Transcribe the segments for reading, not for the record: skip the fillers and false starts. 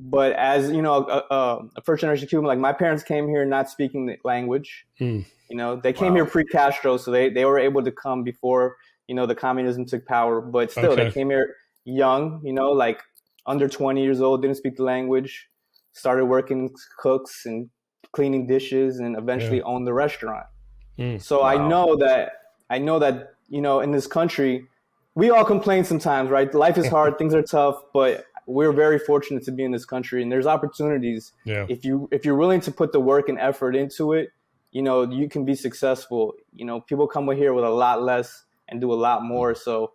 But as you know, a first generation Cuban, like my parents came here not speaking the language. You know, they came here pre-Castro, so they were able to come before, you know, the communism took power. But still, they came here young, you know, like under 20 years old, didn't speak the language, started working cooks and cleaning dishes, and eventually owned the restaurant. So I know that, you know, in this country, we all complain sometimes, right? Life is hard, things are tough, but we're very fortunate to be in this country, and there's opportunities. If you're willing to put the work and effort into it, you know, you can be successful. You know, people come here with a lot less and do a lot more. So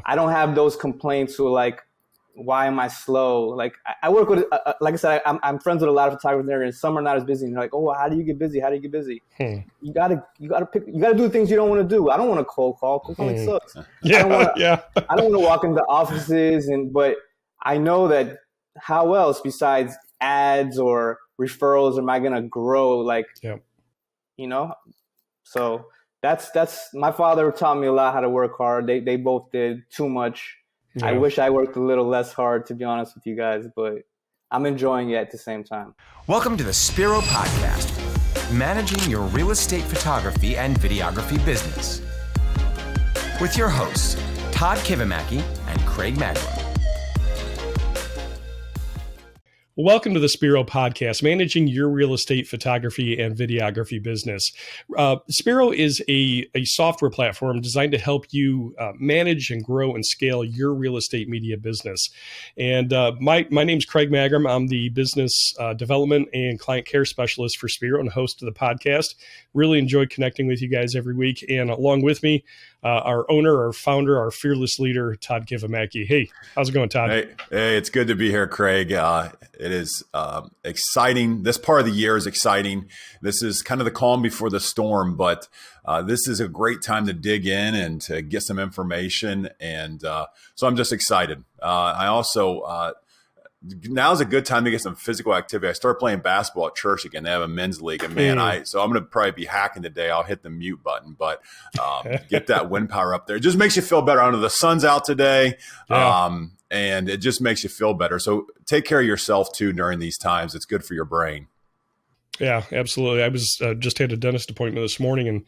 I don't have those complaints who are like, why am I slow? Like I work with, like I said, I'm friends with a lot of photographers there, and some are not as busy. And they're like, oh, how do you get busy? How do you get busy? You gotta do things you don't want to do. I don't want to cold call. Cold calling sucks. I don't want to walk into offices, but I know that how else besides ads or referrals am I gonna grow? Like, you know, so that's my father taught me a lot how to work hard. They both did too much. I wish I worked a little less hard, to be honest with you guys, but I'm enjoying it at the same time. Welcome to the Spiro Podcast, managing your real estate photography and videography business. With your hosts, Todd Kivimaki and Craig Magrum. Welcome to the Spiro Podcast, managing your real estate photography and videography business. Spiro is a software platform designed to help you manage and grow and scale your real estate media business. And my name's Craig Magrum. I'm the business development and client care specialist for Spiro and host of the podcast. Really enjoy connecting with you guys every week. And along with me, our owner, our founder, our fearless leader, Todd Kivimaki. Hey, how's it going, Todd? Hey, it's good to be here, Craig. It is exciting. This part of the year is exciting. This is kind of the calm before the storm, but this is a great time to dig in and to get some information. And so I'm just excited. I also, now's a good time to get some physical activity. I started playing basketball at church again. They have a men's league, and man, so I'm going to probably be hacking today. I'll hit the mute button, but get that wind power up there. It just makes you feel better. I know the sun's out today. And it just makes you feel better. So take care of yourself too during these times. It's good for your brain. Yeah, absolutely. I was just had a dentist appointment this morning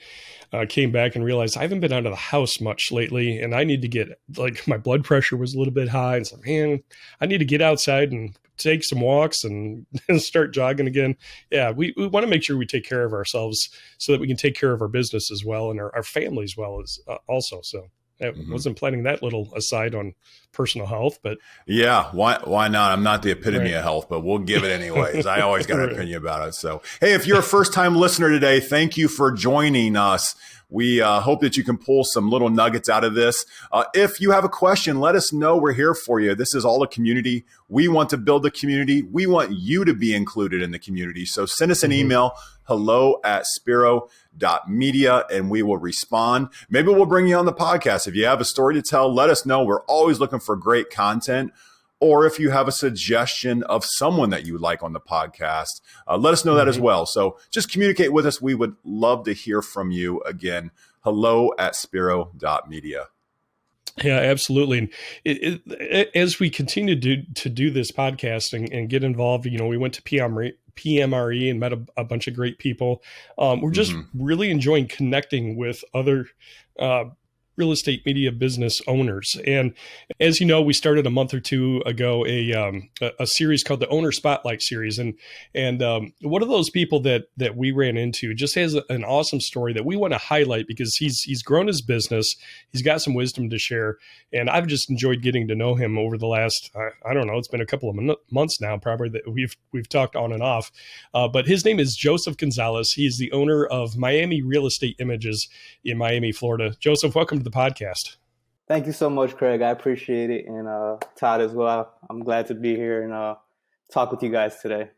and came back and realized I haven't been out of the house much lately, and I need to get, like, my blood pressure was a little bit high, and so, man, I need to get outside and take some walks and start jogging again. Yeah, we want to make sure we take care of ourselves so that we can take care of our business as well and our family as well as also. So I wasn't planning that little aside on personal health, but yeah, why not? I'm not the epitome of health, but we'll give it anyways. I always got an opinion about it. So, hey, if you're a first-time listener today, thank you for joining us. We hope that you can pull some little nuggets out of this. If you have a question, let us know. We're here for you. This is all a community. We want to build a community. We want you to be included in the community. So send us an email, hello@spiro.media, and we will respond. Maybe we'll bring you on the podcast. If you have a story to tell, let us know. We're always looking for great content. Or if you have a suggestion of someone that you would like on the podcast, let us know that as well. So just communicate with us. We would love to hear from you. Again, hello@spiro.media. Yeah, absolutely. And as we continue to do this podcast and get involved, you know, we went to PMRE and met a bunch of great people. We're just really enjoying connecting with other real estate media business owners. And as you know, we started a month or two ago a series called the Owner Spotlight Series. And one of those people that we ran into just has an awesome story that we want to highlight because he's grown his business. He's got some wisdom to share. And I've just enjoyed getting to know him over the last, I don't know, it's been a couple of months now, probably, that we've talked on and off. But his name is Joseph Gonzalez. He's the owner of Miami Real Estate Images in Miami, Florida. Joseph, welcome to the podcast. Thank you so much, Craig. I appreciate it. And Todd as well. I'm glad to be here and talk with you guys today.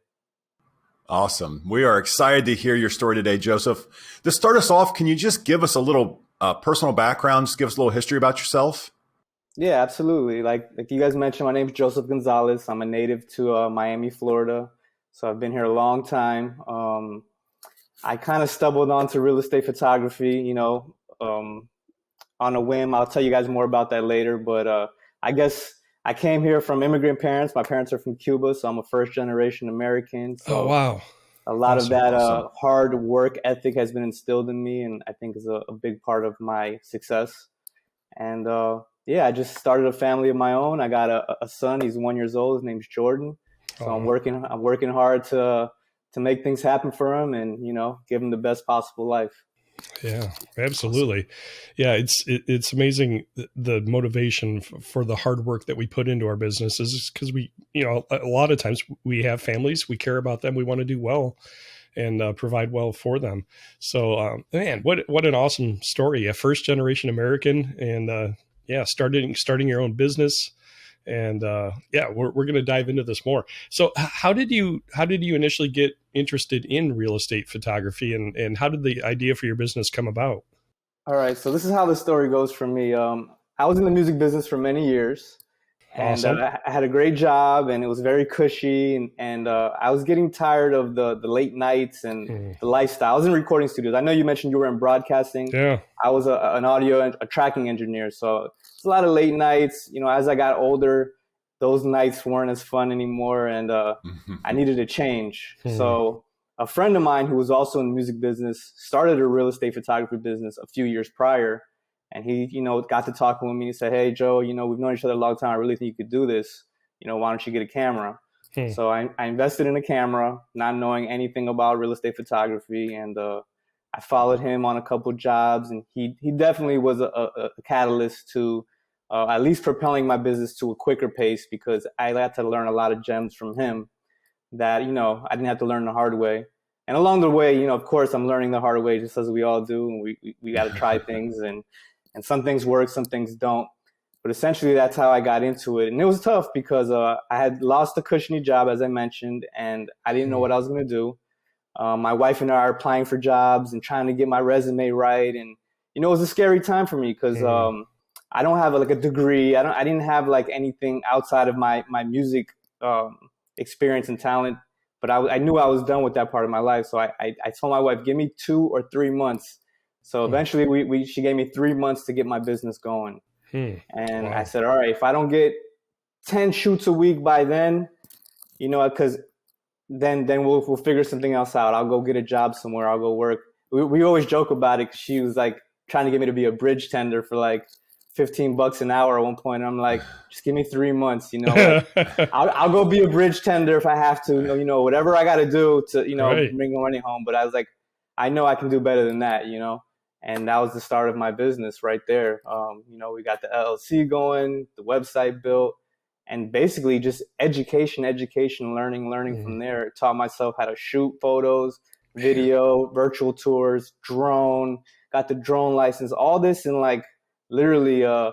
Awesome. We are excited to hear your story today, Joseph. To start us off, can you just give us a little personal background, just give us a little history about yourself? Yeah, absolutely. Like you guys mentioned, my name is Joseph Gonzalez. I'm a native to Miami, Florida. So I've been here a long time. I kind of stumbled onto real estate photography, you know, on a whim. I'll tell you guys more about that later. But I guess I came here from immigrant parents. My parents are from Cuba, so I'm a first generation American. So Oh, wow. a lot of that Awesome. hard work ethic has been instilled in me, and I think is a big part of my success. And yeah, I just started a family of my own. I got a son. He's 1 year old. His name's Jordan. So I'm working hard to make things happen for him, and give him the best possible life. Yeah, absolutely. Yeah, it's amazing the motivation for the hard work that we put into our businesses, because we, a lot of times we have families, we care about them, we want to do well and provide well for them. So, man, what an awesome story! A first generation American, and yeah, starting your own business. And yeah, we're going to dive into this more. So how did you initially get interested in real estate photography, and how did the idea for your business come about? All right, so this is how the story goes for me. I was in the music business for many years, and Awesome. I had a great job, and it was very cushy, and I was getting tired of the late nights and the lifestyle. I was in recording studios. I know you mentioned you were in broadcasting. Yeah. I was an audio and a tracking engineer, so it's a lot of late nights. As I got older, those nights weren't as fun anymore, and I needed a change. So a friend of mine who was also in the music business started a real estate photography business a few years prior. And he, got to talking with me. He said, "Hey, Joe, we've known each other a long time. I really think you could do this. Why don't you get a camera?" So I invested in a camera, not knowing anything about real estate photography. And I followed him on a couple of jobs. And he definitely was a catalyst to at least propelling my business to a quicker pace, because I had to learn a lot of gems from him that, I didn't have to learn the hard way. And along the way, of course, I'm learning the hard way, just as we all do. And we got to try things, and some things work, some things don't. But essentially, that's how I got into it. And it was tough because I had lost a cushiony job, as I mentioned, and I didn't know what I was going to do. My wife and I are applying for jobs and trying to get my resume right. And, it was a scary time for me because I don't have a degree. I didn't have anything outside of my music experience and talent. But I knew I was done with that part of my life. So I told my wife, give me 2 or 3 months. So eventually she gave me 3 months to get my business going. And wow. I said, all right, if I don't get 10 shoots a week by then, because then we'll figure something else out. I'll go get a job somewhere. I'll go work. We always joke about it. She was trying to get me to be a bridge tender for $15 an hour at one point. I'm like, just give me 3 months, I'll go be a bridge tender if I have to, whatever I got to do to, Right. bring money home. But I was like, I know I can do better than that, and that was the start of my business right there. We got the LLC going, the website built, and basically just education, learning from there. It taught myself how to shoot photos, video, virtual tours, drone, got the drone license, all this in literally a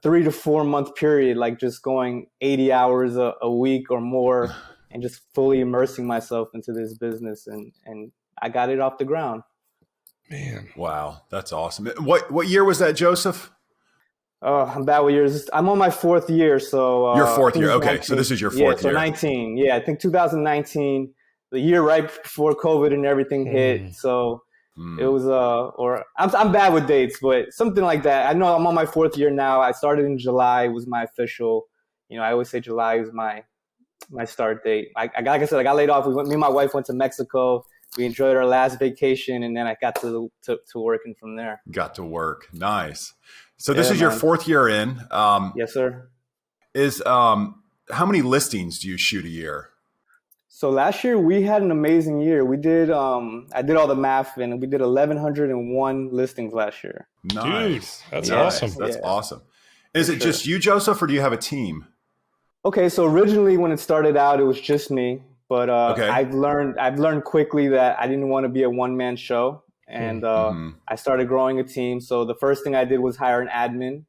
3 to 4 month period, just going 80 hours a week or more, and just fully immersing myself into this business. And I got it off the ground. Man. Wow. That's awesome. What year was that, Joseph? I'm bad with years. I'm on my 4th year. So your 4th year. Okay. 19. So this is your 4th year. So 19. Yeah. I think 2019, the year right before COVID and everything hit. So it was, or I'm bad with dates, but something like that. I know I'm on my 4th year now. I started in July. It was my official, I always say July is my start date. Like I said, I got laid off. Me and my wife went to Mexico. We enjoyed our last vacation, and then I got to working from there. Got to work. Nice. So this is your 4th year in. Yes, sir. How many listings do you shoot a year? So last year we had an amazing year. We did, I did all the math, and we did 1,101 listings last year. Nice. Dude, that's awesome. That's awesome. Is it just you, Joseph, or do you have a team? Okay, so originally when it started out, it was just me. But Okay. I've learned quickly that I didn't want to be a one-man show, and I started growing a team. So the first thing I did was hire an admin.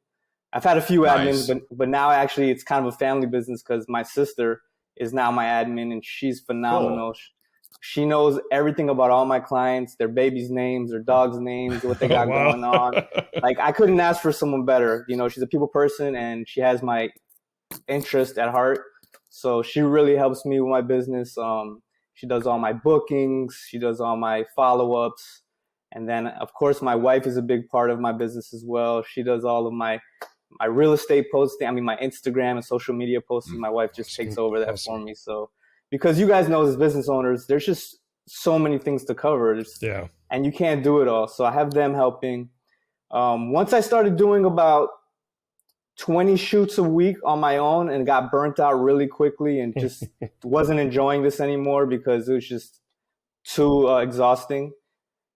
I've had a few admins, but now actually it's kind of a family business because my sister is now my admin, and she's phenomenal. Cool. She knows everything about all my clients, their babies' names, their dogs' names, what they got going on. I couldn't ask for someone better. She's a people person, and she has my interest at heart. So she really helps me with my business. She does all my bookings. She does all my follow-ups. And then, of course, my wife is a big part of my business as well. She does all of my my real estate posting, my Instagram and social media posting, my wife just takes over that for me. So because you guys know as business owners, there's just so many things to cover. And you can't do it all. So I have them helping. Once I started doing about 20 shoots a week on my own and got burnt out really quickly and just wasn't enjoying this anymore because it was just too exhausting.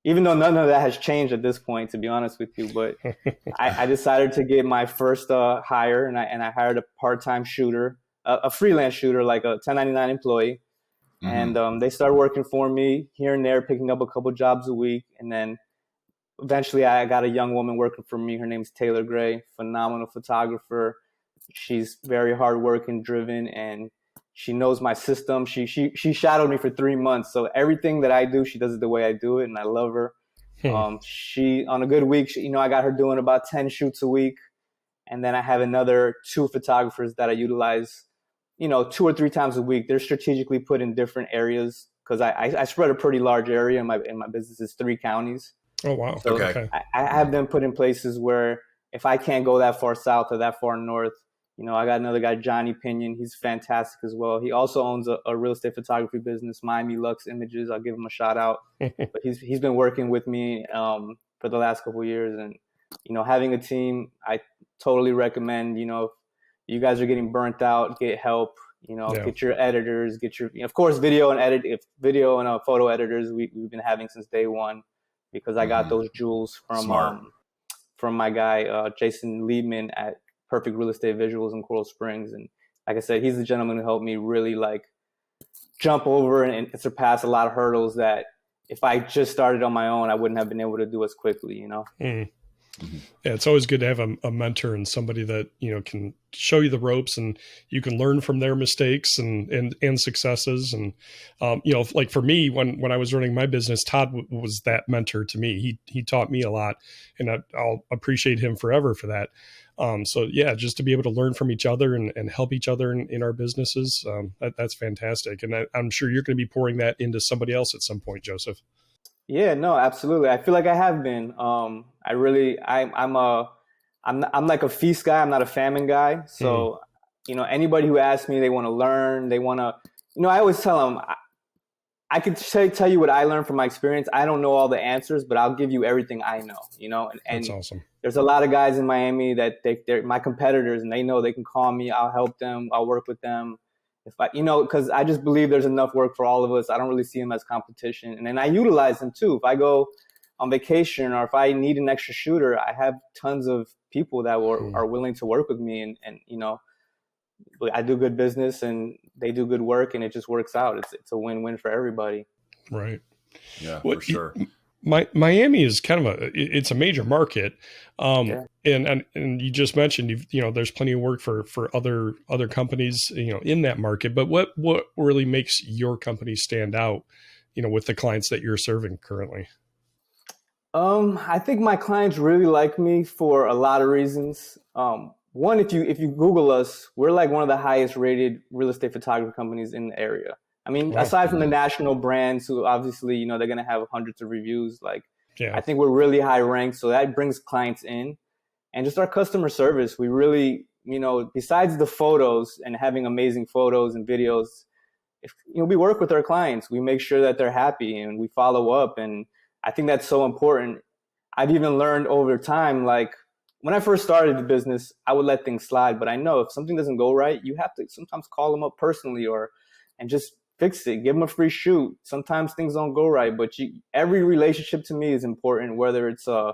Even though none of that has changed at this point, to be honest with you. But I decided to get my first hire, and I hired a part-time shooter, a freelance shooter, like a 1099 employee. Mm-hmm. And they started working for me here and there, picking up a couple jobs a week. And then eventually I got a young woman working for me. Her name's Taylor Gray, phenomenal photographer. She's very hardworking, driven, and she knows my system. She shadowed me for 3 months. So everything that I do, she does it the way I do it, and I love her. She, on a good week, I got her doing about 10 shoots a week. And then I have another 2 photographers that I utilize, 2 or 3 times a week. They're strategically put in different areas because I spread a pretty large area. In my business is 3 counties. Oh, wow. So okay. I have them put in places where if I can't go that far south or that far north, I got another guy, Johnny Pinion. He's fantastic as well. He also owns a real estate photography business, Miami Lux Images. I'll give him a shout out. But he's been working with me for the last couple of years. And, having a team, I totally recommend, if you guys are getting burnt out, get help, get your editors, of course, video and photo editors we've been having since day one because I got those jewels from my guy, Jason Liebman at Perfect Real Estate Visuals in Coral Springs. And like I said, he's the gentleman who helped me really jump over and surpass a lot of hurdles that if I just started on my own, I wouldn't have been able to do as quickly, Yeah, it's always good to have a mentor and somebody that, can show you the ropes and you can learn from their mistakes and successes. And, like for me, when I was running my business, Todd was that mentor to me. He taught me a lot, and I'll appreciate him forever for that. So yeah, just to be able to learn from each other and help each other in our businesses, that's fantastic. And I'm sure you're going to be pouring that into somebody else at some point, Joseph. Yeah, no, absolutely. I feel like I have been. I'm like a feast guy. I'm not a famine guy. So, anybody who asks me, they want to learn, they want to, I always tell them, I could tell you what I learned from my experience. I don't know all the answers, but I'll give you everything I know, and that's awesome. There's a lot of guys in Miami that they're my competitors and they know they can call me. I'll help them. I'll work with them. If I, because I just believe there's enough work for all of us. I don't really see them as competition. And then I utilize them too. If I go on vacation or if I need an extra shooter, I have tons of people that are willing to work with me. And I do good business and they do good work and it just works out. It's a win-win for everybody. Right. Yeah, for sure. Miami is kind of it's a major market. And you just mentioned, there's plenty of work for other companies, in that market, but what really makes your company stand out, with the clients that you're serving currently? I think my clients really like me for a lot of reasons. One, if you Google us, we're like one of the highest rated real estate photography companies in the area. Aside from the national brands who obviously, they're going to have hundreds of reviews, I think we're really high ranked. So that brings clients in. And just our customer service, we really, besides the photos and having amazing photos and videos, we work with our clients. We make sure that they're happy and we follow up. And I think that's so important. I've even learned over time, when I first started the business, I would let things slide. But I know if something doesn't go right, you have to sometimes call them up personally and just fix it, give them a free shoot. Sometimes things don't go right, but every relationship to me is important, whether it's a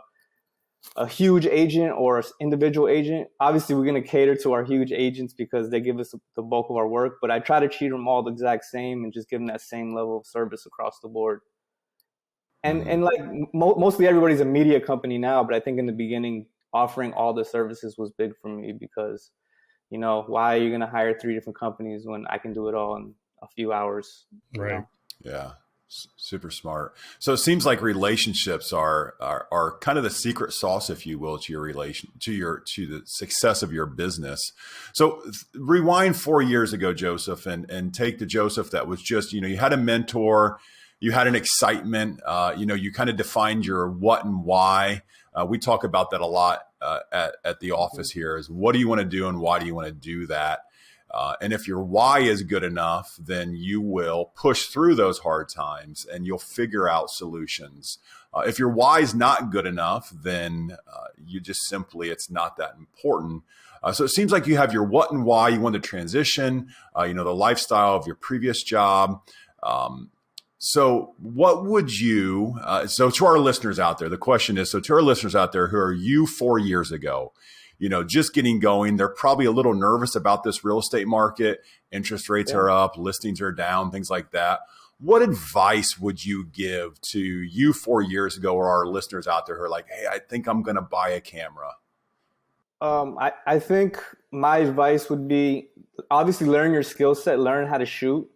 huge agent or an individual agent. Obviously, we're going to cater to our huge agents because they give us the bulk of our work, but I try to treat them all the exact same and just give them that same level of service across the board. And mostly everybody's a media company now, but I think in the beginning, offering all the services was big for me because, why are you going to hire 3 different companies when I can do it all in a few hours? Right. Yeah. Super smart. So it seems like relationships are kind of the secret sauce, if you will, to your to the success of your business. So rewind 4 years ago, Joseph, and take the Joseph that was just, you had a mentor, you had an excitement, you kind of defined your what and why. We talk about that a lot at the office here is, what do you want to do and why do you want to do that? And if your why is good enough, then you will push through those hard times and you'll figure out solutions. If your why is not good enough, then you just simply, it's not that important. So it seems like you have your what and why. You want to transition, the lifestyle of your previous job. So what would you, so to our listeners out there, the question is, so to our listeners out there who are you 4 years ago, just getting going, they're probably a little nervous about this real estate market. Interest rates are up, listings are down, things like that. What advice would you give to you 4 years ago, or our listeners out there who are like, hey, I think I'm going to buy a camera? I think my advice would be, obviously learn your skill set, learn how to shoot,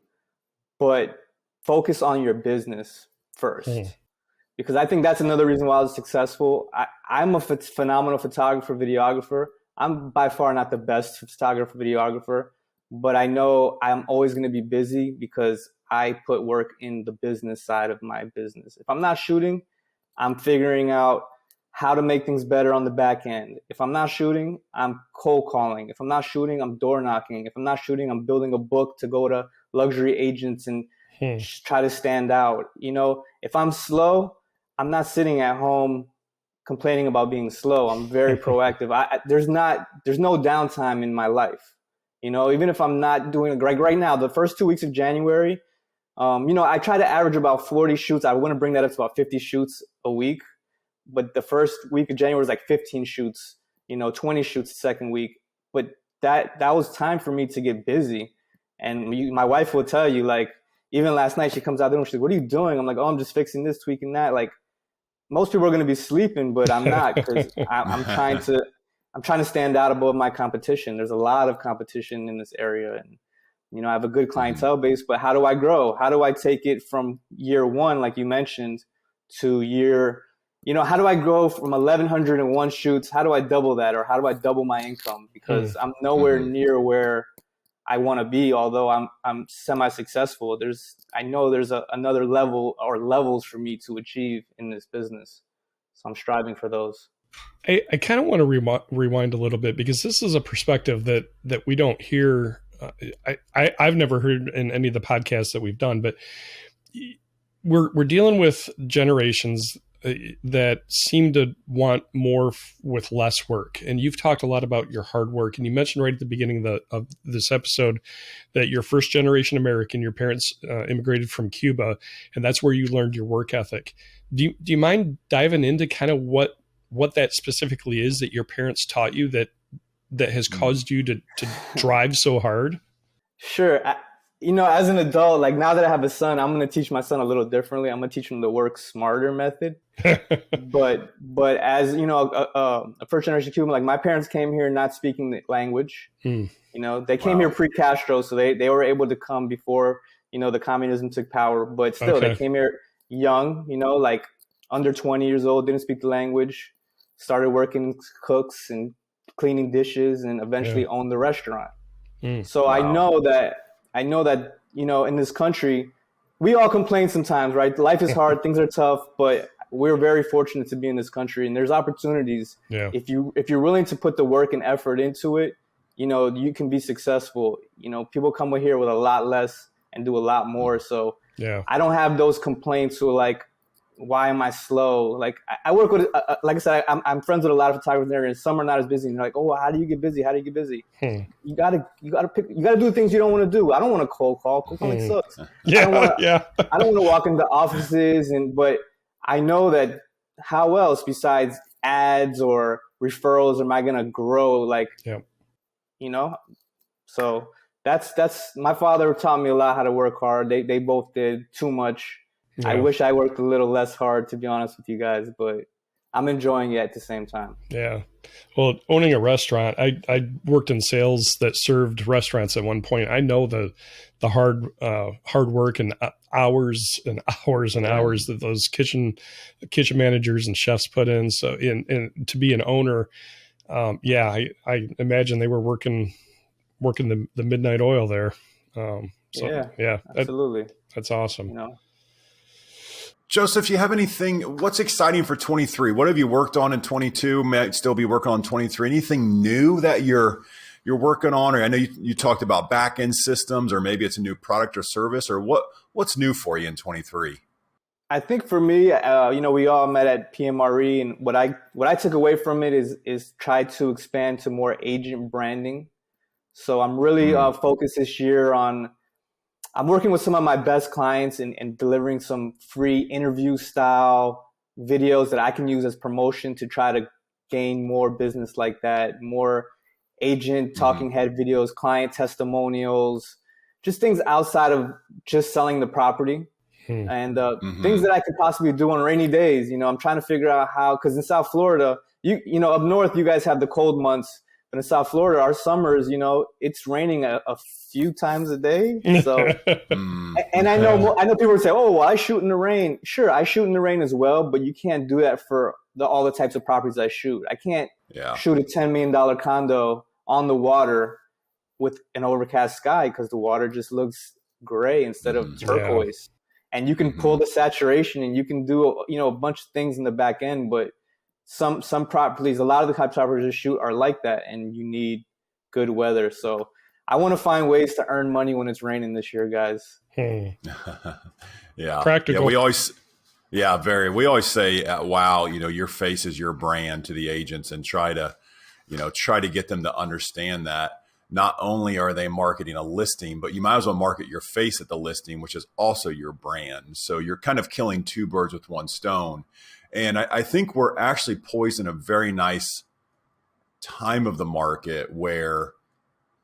but focus on your business first. Because I think that's another reason why I was successful. I'm a phenomenal photographer, videographer. I'm by far not the best photographer, videographer, but I know I'm always going to be busy because I put work in the business side of my business. If I'm not shooting, I'm figuring out how to make things better on the back end. If I'm not shooting, I'm cold calling. If I'm not shooting, I'm door knocking. If I'm not shooting, I'm building a book to go to luxury agents and try to stand out. If I'm slow, I'm not sitting at home complaining about being slow. I'm very proactive. There's no downtime in my life. Even if I'm not doing it right now, the first 2 weeks of January, I try to average about 40 shoots. I want to bring that up to about 50 shoots a week. But the first week of January was like 15 shoots, 20 shoots the second week. But that was time for me to get busy. And my wife will tell you, like, even last night, she comes out there and she's like, what are you doing? I'm like, oh, I'm just fixing this, tweaking that. Like, most people are going to be sleeping, but I'm not, because I'm trying to stand out above my competition. There's a lot of competition in this area. And, I have a good clientele base, but how do I grow? How do I take it from year one, like you mentioned, to how do I grow from 1,101 shoots? How do I double that? Or how do I double my income? Because I'm nowhere near where I want to be, although I'm semi-successful. I know there's another level or levels for me to achieve in this business. So I'm striving for those. I kind of want to rewind a little bit, because this is a perspective that we don't hear. I've never heard in any of the podcasts that we've done, but we're dealing with generations that seem to want more with less work. And you've talked a lot about your hard work. And you mentioned right at the beginning of this episode that you're first generation American, your parents immigrated from Cuba, and that's where you learned your work ethic. Do you mind diving into kind of what that specifically is that your parents taught you that has caused you to drive so hard? Sure. As an adult, like now that I have a son, I'm going to teach my son a little differently. I'm going to teach him the work smarter method. but as a first generation Cuban, like my parents came here not speaking the language. They came here pre-Castro, so they were able to come before the communism took power. But still, they came here young, like under 20 years old, didn't speak the language, started working cooks and cleaning dishes, and eventually owned the restaurant. So I know that in this country, we all complain sometimes, right? Life is hard, things are tough, but we're very fortunate to be in this country, and there's opportunities. Yeah. If you're willing to put the work and effort into it, you can be successful. People come here with a lot less and do a lot more. So I don't have those complaints who are like, why am I slow? Like I work with, like I said, I'm friends with a lot of photographers there, and some are not as busy. And they're like, oh, how do you get busy? How do you get busy? You gotta do things you don't want to do. I don't want to cold call. Cold calling sucks. I don't want to walk into offices, but I know that how else besides ads or referrals am I gonna grow? Like, so that's my father taught me a lot how to work hard. They both did too much. Yeah. I wish I worked a little less hard, to be honest with you guys, but I'm enjoying it at the same time. Yeah. Well, owning a restaurant, I worked in sales that served restaurants at one point. I know the hard work and hours and hours and hours that those kitchen managers and chefs put in. So and to be an owner, I imagine they were working the midnight oil there. Absolutely. That's awesome. Joseph, you have anything, what's exciting for 23? What have you worked on in 22? Might still be working on 23. Anything new that you're working on? Or I know you talked about back-end systems, or maybe it's a new product or service, or what's new for you in 23? I think for me, we all met at PMRE, and what I took away from it is try to expand to more agent branding. So I'm really focused this year on, I'm working with some of my best clients and delivering some free interview style videos that I can use as promotion to try to gain more business like that, more agent talking head videos, client testimonials, just things outside of just selling the property. And things that I could possibly do on rainy days. I'm trying to figure out how, because in South Florida, up north, you guys have the cold months. But in South Florida, our summers, it's raining a few times a day. So, and I know people say, "Oh, well, I shoot in the rain." Sure, I shoot in the rain as well, but you can't do that for all the types of properties I shoot. I can't shoot a $10 million condo on the water with an overcast sky because the water just looks gray instead of turquoise. And you can pull the saturation, and you can do a bunch of things in the back end, but some properties, a lot of the types of properties to shoot are like that, and you need good weather. So I want to find ways to earn money when it's raining this year, guys. Yeah, practical. Yeah, we always say, wow, your face is your brand to the agents, and try to get them to understand that not only are they marketing a listing, but you might as well market your face at the listing, which is also your brand. So you're kind of killing two birds with one stone. And I think we're actually poised in a very nice time of the market where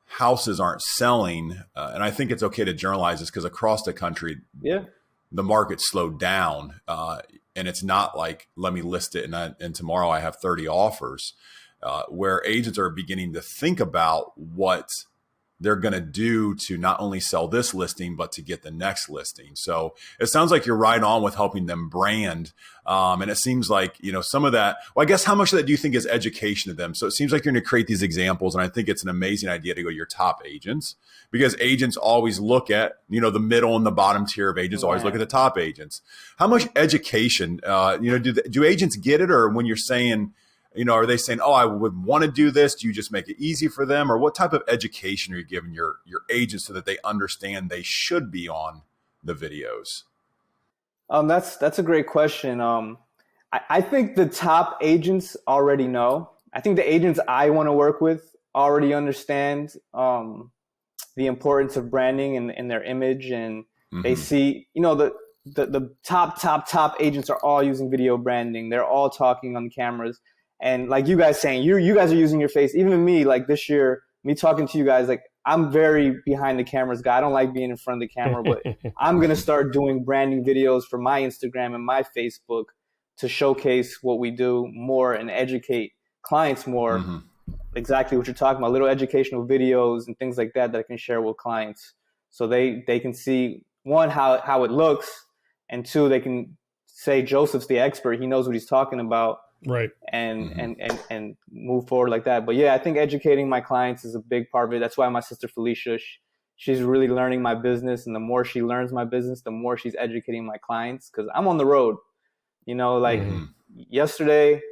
houses aren't selling. And I think it's okay to generalize this because across the country, the market slowed down. And it's not like, let me list it and tomorrow I have 30 offers. Where agents are beginning to think about what they're going to do to not only sell this listing, but to get the next listing. So it sounds like you're right on with helping them brand. And it seems like, some of that, well, I guess how much of that do you think is education to them? So it seems like you're going to create these examples. And I think it's an amazing idea to go to your top agents, because agents always look at, the middle and the bottom tier of agents always look at the top agents. How much education, do agents get it? Or when you're saying, are they saying, oh, I would want to do this? Do you just make it easy for them? Or what type of education are you giving your agents so that they understand they should be on the videos? That's a great question. I think the top agents already know. I think the agents I want to work with already understand the importance of branding and their image. And they see, the top agents are all using video branding. They're all talking on the cameras. And like you guys saying, you guys are using your face. Even me, like this year, me talking to you guys, like I'm very behind the cameras guy. I don't like being in front of the camera, but I'm going to start doing branding videos for my Instagram and my Facebook to showcase what we do more and educate clients more. Exactly what you're talking about, little educational videos and things like that I can share with clients. So they can see, one, how it looks, and two, they can say Joseph's the expert. He knows what he's talking about. Right. And move forward like that. But yeah, I think educating my clients is a big part of it. That's why my sister Felicia, she's really learning my business. And the more she learns my business, the more she's educating my clients. Because I'm on the road. Yesterday,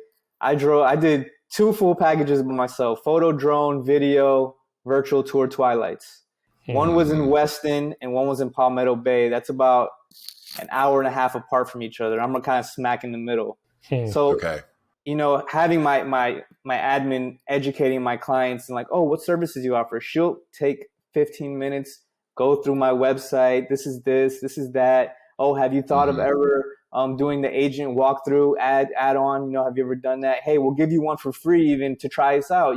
I did 2 full packages by myself: photo, drone, video, virtual tour, Twilights. One was in Weston and one was in Palmetto Bay. That's about an hour and a half apart from each other. I'm kind of smack in the middle. So, having my admin educating my clients and like, oh, what services you offer? She'll take 15 minutes, go through my website. This is that. Oh, have you thought of ever doing the agent walkthrough add on? Have you ever done that? Hey, we'll give you one for free even to try us out.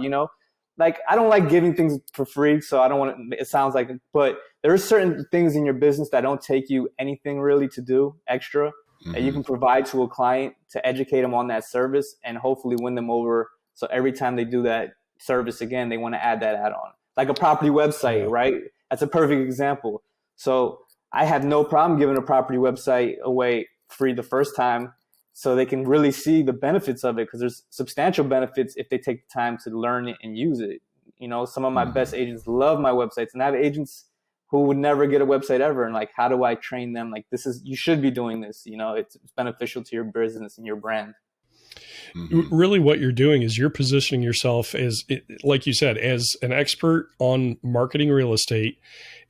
Like I don't like giving things for free, so I don't want to. It sounds like, but there are certain things in your business that don't take you anything really to do extra. That you can provide to a client to educate them on that service and hopefully win them over. So every time they do that service again, they want to add that add-on. Like a property website, right? That's a perfect example. So I have no problem giving a property website away free the first time so they can really see the benefits of it, because there's substantial benefits if they take the time to learn it and use it. Some of my best agents love my websites, and I have agents who would never get a website ever. And like, how do I train them? Like, you should be doing this, you know, it's beneficial to your business and your brand. Mm-hmm. Really what you're doing is you're positioning yourself as, like you said, as an expert on marketing real estate,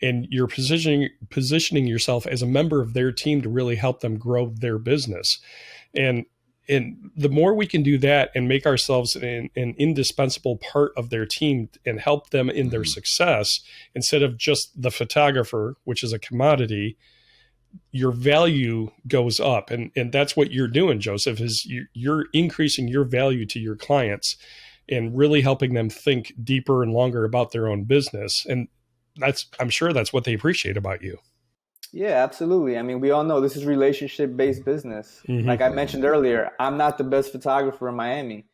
and you're positioning yourself as a member of their team to really help them grow their business. And the more we can do that and make ourselves an indispensable part of their team and help them in their success, instead of just the photographer, which is a commodity, your value goes up. And that's what you're doing, Joseph, is you're increasing your value to your clients and really helping them think deeper and longer about their own business. And I'm sure that's what they appreciate about you. Yeah, absolutely. I mean, we all know this is relationship-based business. Mm-hmm. Like I mentioned earlier, I'm not the best photographer in Miami,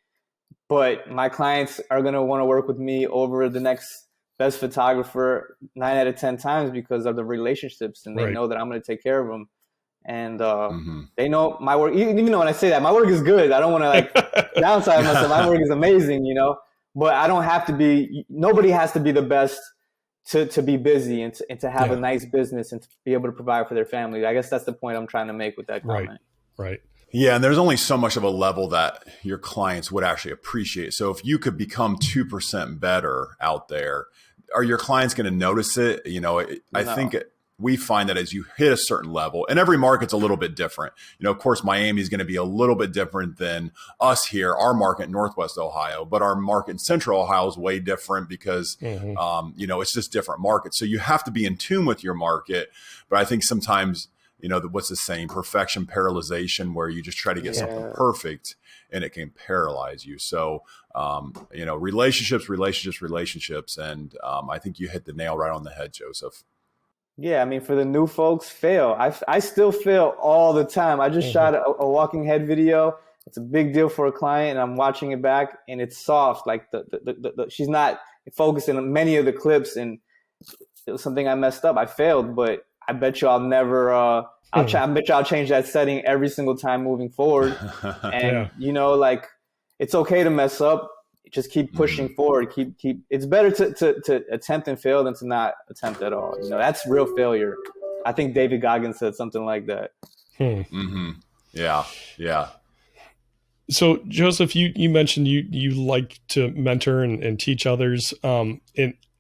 but my clients are going to want to work with me over the next best photographer 9 out of 10 times because of the relationships, and they know that I'm going to take care of them. And they know my work, even though when I say that, my work is good. I don't want to like downside myself. My work is amazing, you know, but I don't have to be, nobody has to be the best to be busy and to have a nice business and to be able to provide for their family. I guess that's the point I'm trying to make with that comment. Right. Yeah. And there's only so much of a level that your clients would actually appreciate. So if you could become 2% better out there, are your clients going to notice it? You know, I think we find that as you hit a certain level, and every market's a little bit different. You know, of course, Miami is going to be a little bit different than us here, our market in Northwest Ohio, but our market in Central Ohio is way different because, you know, it's just different markets. So you have to be in tune with your market. But I think sometimes, you know, what's the saying, perfection paralyzation, where you just try to get something perfect and it can paralyze you. So, you know, relationships. And I think you hit the nail right on the head, Joseph. Yeah, I mean, for the new folks, fail. I still fail all the time. I just shot a walking head video. It's a big deal for a client, and I'm watching it back, and it's soft. Like she's not focusing on many of the clips, and it was something I messed up. I failed, but I bet you I'll never. I bet you I'll change that setting every single time moving forward. And you know, like, it's okay to mess up. Just keep pushing forward. Keep. It's better to attempt and fail than to not attempt at all. You know, that's real failure. I think David Goggins said something like that. Yeah. So Joseph, you mentioned you like to mentor and teach others. And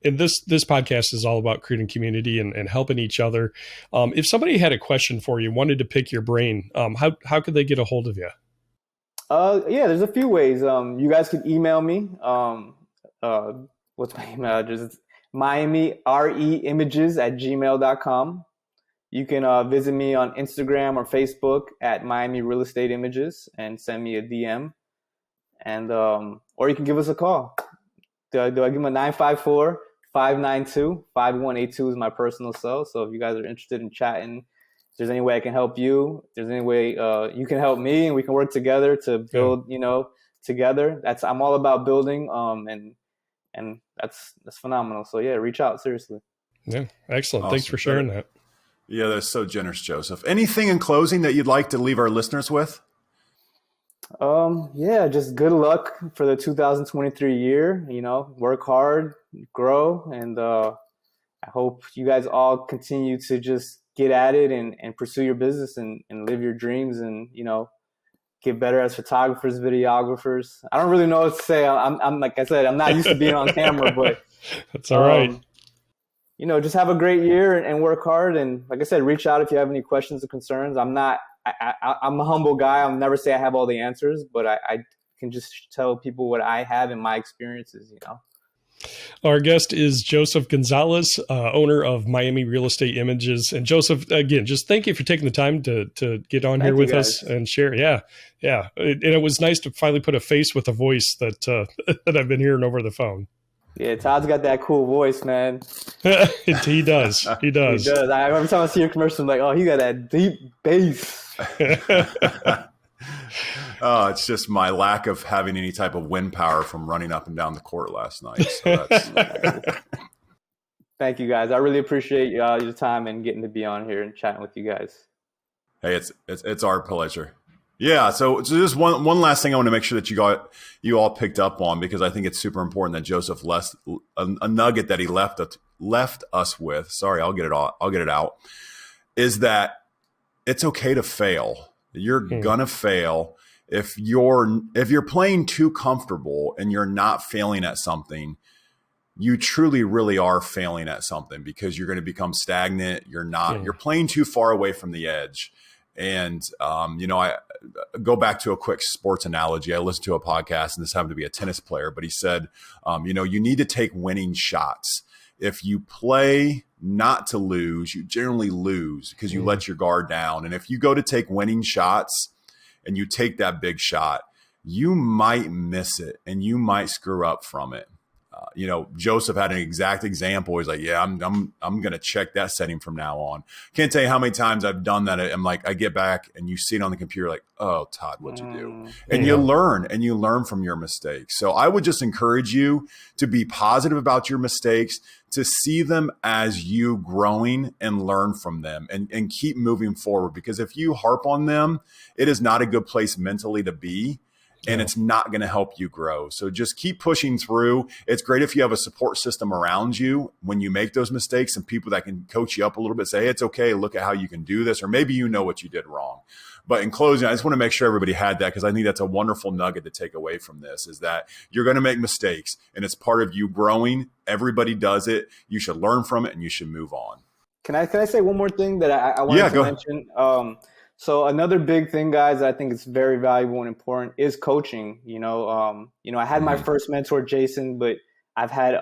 this podcast is all about creating community and helping each other. If somebody had a question for you, wanted to pick your brain, how could they get a hold of you? Yeah, there's a few ways. You guys can email me. What's my email address? It's miamireimages@gmail.com. You can visit me on Instagram or Facebook at Miami Real Estate Images and send me a DM. And or you can give us a call. Do I give them a 954-592-5182 is my personal cell. So if you guys are interested in chatting, if there's any way I can help you, if there's any way you can help me, and we can work together to build, you know, together. I'm all about building, and that's phenomenal. So yeah, reach out, seriously. Yeah, excellent. Awesome. Thanks for sharing that. Yeah, that's so generous, Joseph. Anything in closing that you'd like to leave our listeners with? Yeah, just good luck for the 2023 year. You know, work hard, grow, and I hope you guys all continue to just get at it and pursue your business and live your dreams and, you know, get better as photographers, videographers. I don't really know what to say. I'm like I said, I'm not used to being on camera, but that's all right. You know, just have a great year and work hard. And like I said, reach out if you have any questions or concerns. I'm a humble guy. I'll never say I have all the answers, but I can just tell people what I have in my experiences, you know. Our guest is Joseph Gonzalez, owner of Miami Real Estate Images. And Joseph, again, just thank you for taking the time to get on here with us and share. Yeah. And it was nice to finally put a face with a voice that I've been hearing over the phone. Yeah, Todd's got that cool voice, man. He does. He does. Every time I see your commercial, I'm like, oh, he got that deep bass. Oh, it's just my lack of having any type of wind power from running up and down the court last night. So that's Thank you, guys. I really appreciate your time and getting to be on here and chatting with you guys. Hey, it's our pleasure. Yeah. So just one last thing I want to make sure that you all picked up on, because I think it's super important that Joseph left a nugget that he left us with. Sorry, I'll get it out. Is that it's okay to fail. You're gonna fail. If you're playing too comfortable and you're not failing at something, you truly really are failing at something, because you're going to become stagnant. You're playing too far away from the edge. And, I go back to a quick sports analogy. I listened to a podcast, and this happened to be a tennis player, but he said, you need to take winning shots. If you play not to lose, you generally lose because you let your guard down. And if you go to take winning shots and you take that big shot, you might miss it and you might screw up from it. Joseph had an exact example. He's like, yeah, I'm going to check that setting from now on. Can't tell you how many times I've done that. I'm like, I get back and you see it on the computer, like, oh, Todd, what'd you do? And you learn from your mistakes. So I would just encourage you to be positive about your mistakes, to see them as you growing and learn from them and keep moving forward. Because if you harp on them, it is not a good place mentally to be. And it's not going to help you grow. So just keep pushing through. It's great if you have a support system around you when you make those mistakes, and people that can coach you up a little bit, say, hey, it's okay. Look at how you can do this. Or maybe you know what you did wrong. But in closing, I just want to make sure everybody had that, because I think that's a wonderful nugget to take away from this, is that you're going to make mistakes and it's part of you growing. Everybody does it. You should learn from it and you should move on. Can I say one more thing that I wanted to mention? So another big thing, guys, I think it's very valuable and important is coaching. I had my first mentor, Jason, but I've had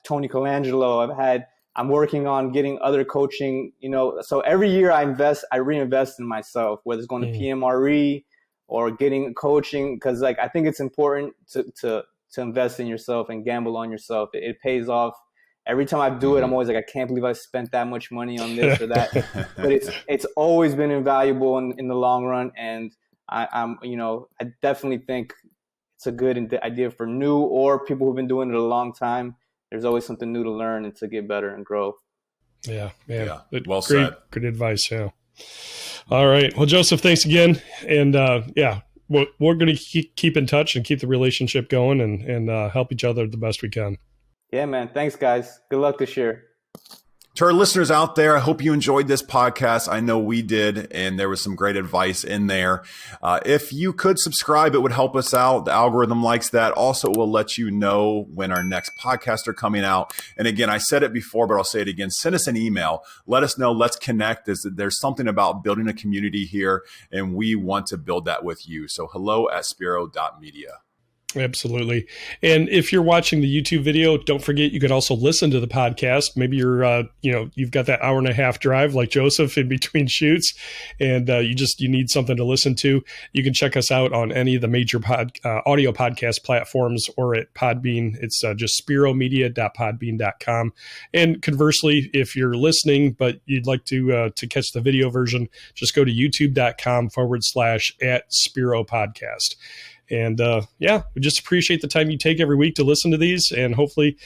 Tony Colangelo. I'm working on getting other coaching. So every year I reinvest in myself, whether it's going to PMRE or getting coaching, because I think it's important to invest in yourself and gamble on yourself. It pays off. Every time I do it, I'm always like, I can't believe I spent that much money on this or that. But it's always been invaluable in the long run. And I definitely think it's a good idea for new or people who've been doing it a long time. There's always something new to learn and to get better and grow. Yeah. Well said. Good advice. Yeah. All right. Well, Joseph, thanks again. And we're going to keep in touch and keep the relationship going and help each other the best we can. Yeah, man. Thanks, guys. Good luck this year. To our listeners out there, I hope you enjoyed this podcast. I know we did, and there was some great advice in there. If you could subscribe, it would help us out. The algorithm likes that. Also, it will let you know when our next podcasts are coming out. And again, I said it before, but I'll say it again. Send us an email. Let us know. Let's connect. There's something about building a community here, and we want to build that with you. So hello@spiro.media. Absolutely. And if you're watching the YouTube video, don't forget you could also listen to the podcast. Maybe you're, you've got that hour and a half drive like Joseph in between shoots, and you need something to listen to. You can check us out on any of the major audio podcast platforms or at Podbean. It's just spiromedia.podbean.com. And conversely, if you're listening but you'd like to catch the video version, just go to youtube.com/@Spiro Podcast. And we just appreciate the time you take every week to listen to these, and hopefully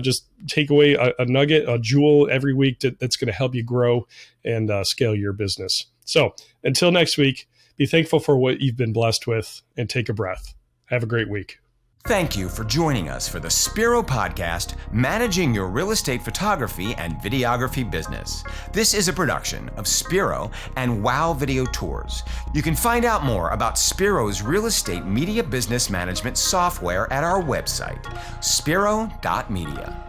just take away a nugget, a jewel every week that's going to help you grow and scale your business. So until next week, be thankful for what you've been blessed with and take a breath. Have a great week. Thank you for joining us for the Spiro Podcast, Managing Your Real Estate Photography and Videography Business. This is a production of Spiro and Wow Video Tours. You can find out more about Spiro's real estate media business management software at our website, spiro.media.